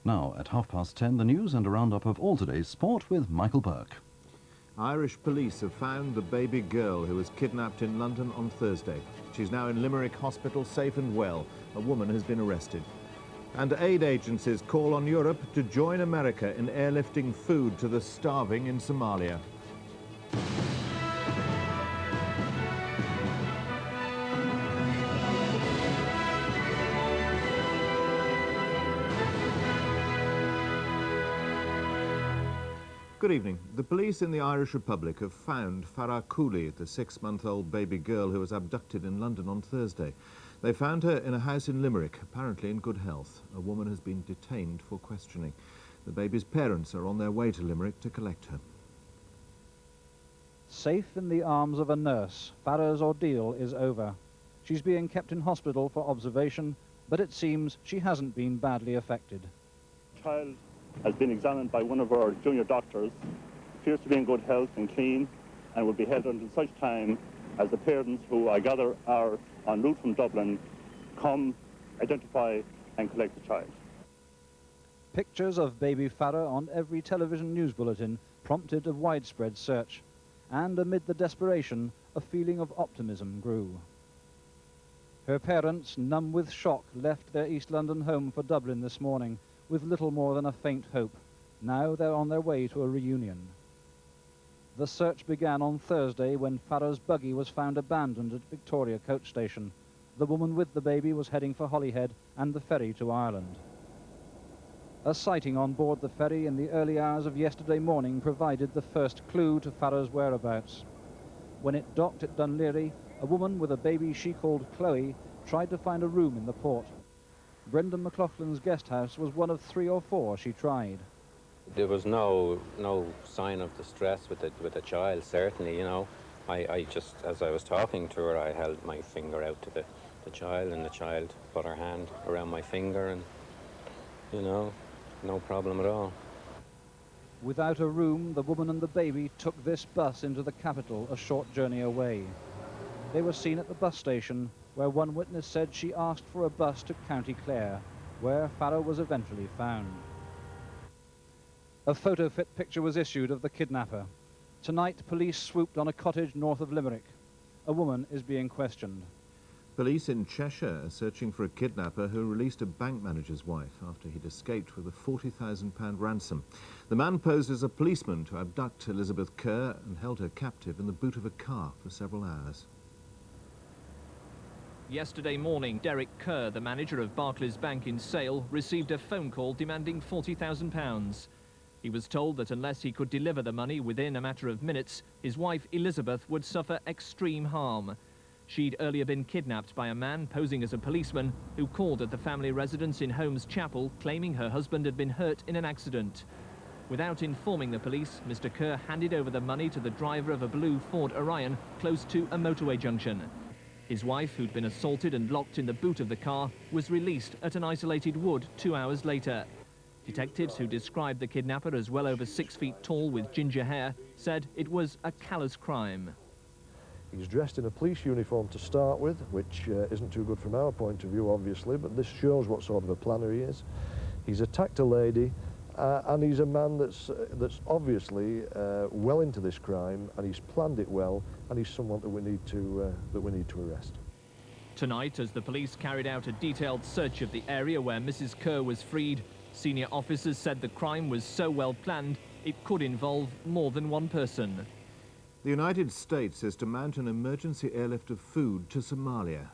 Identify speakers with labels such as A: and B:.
A: Now, at 10:30, the news and a roundup of all today's sport with Michael Burke.
B: Irish police have found the baby girl who was kidnapped in London on Thursday. She's now in Limerick Hospital, safe and well. A woman has been arrested. And aid agencies call on Europe to join America in airlifting food to the starving in Somalia. Good evening. The police in the Irish Republic have found Farah Cooley, the 6-month-old baby girl who was abducted in London on Thursday. They found her in a house in Limerick, apparently in good health. A woman has been detained for questioning. The baby's parents are on their way to Limerick to collect her.
C: Safe in the arms of a nurse, Farah's ordeal is over. She's being kept in hospital for observation, but it seems she hasn't been badly affected.
D: Child has been examined by one of our junior doctors, appears to be in good health and clean, and will be held until such time as the parents, who I gather are en route from Dublin, come, identify and collect the child.
C: Pictures of baby Farah on every television news bulletin prompted a widespread search, and amid the desperation, a feeling of optimism grew. Her parents, numb with shock, left their East London home for Dublin this morning, with little more than a faint hope. Now they're on their way to a reunion. The search began on Thursday when Farah's buggy was found abandoned at Victoria Coach Station. The woman with the baby was heading for Holyhead and the ferry to Ireland. A sighting on board the ferry in the early hours of yesterday morning provided the first clue to Farah's whereabouts. When it docked at Dunleary, a woman with a baby she called Chloe tried to find a room in the port. Brendan McLaughlin's guest house was one of 3 or 4 she tried.
E: There was no sign of distress with the child, certainly, you know. I just, as I was talking to her, I held my finger out to the child, and the child put her hand around my finger, and, you know, no problem at all.
C: Without a room, the woman and the baby took this bus into the capital, a short journey away. They were seen at the bus station, where one witness said she asked for a bus to County Clare, where Farah was eventually found. A photo-fit picture was issued of the kidnapper. Tonight, police swooped on a cottage north of Limerick. A woman is being questioned.
B: Police in Cheshire are searching for a kidnapper who released a bank manager's wife after he'd escaped with a £40,000 ransom. The man posed as a policeman to abduct Elizabeth Kerr and held her captive in the boot of a car for several hours.
F: Yesterday morning, Derek Kerr, the manager of Barclays Bank in Sale, received a phone call demanding £40,000. He was told that unless he could deliver the money within a matter of minutes, his wife Elizabeth would suffer extreme harm. She'd earlier been kidnapped by a man posing as a policeman who called at the family residence in Holmes Chapel, claiming her husband had been hurt in an accident. Without informing the police, Mr. Kerr handed over the money to the driver of a blue Ford Orion close to a motorway junction. His wife, who'd been assaulted and locked in the boot of the car, was released at an isolated wood 2 hours later. Detectives who described the kidnapper as well over 6 feet tall with ginger hair said it was a callous crime.
G: He's dressed in a police uniform to start with, which isn't too good from our point of view, obviously, but this shows what sort of a planner he is. He's attacked a lady, and he's a man that's obviously well into this crime, and he's planned it well, and he's someone that we need to arrest.
F: Tonight, as the police carried out a detailed search of the area where Mrs. Kerr was freed, senior officers said the crime was so well planned it could involve more than one person.
B: The United States is to mount an emergency airlift of food to Somalia.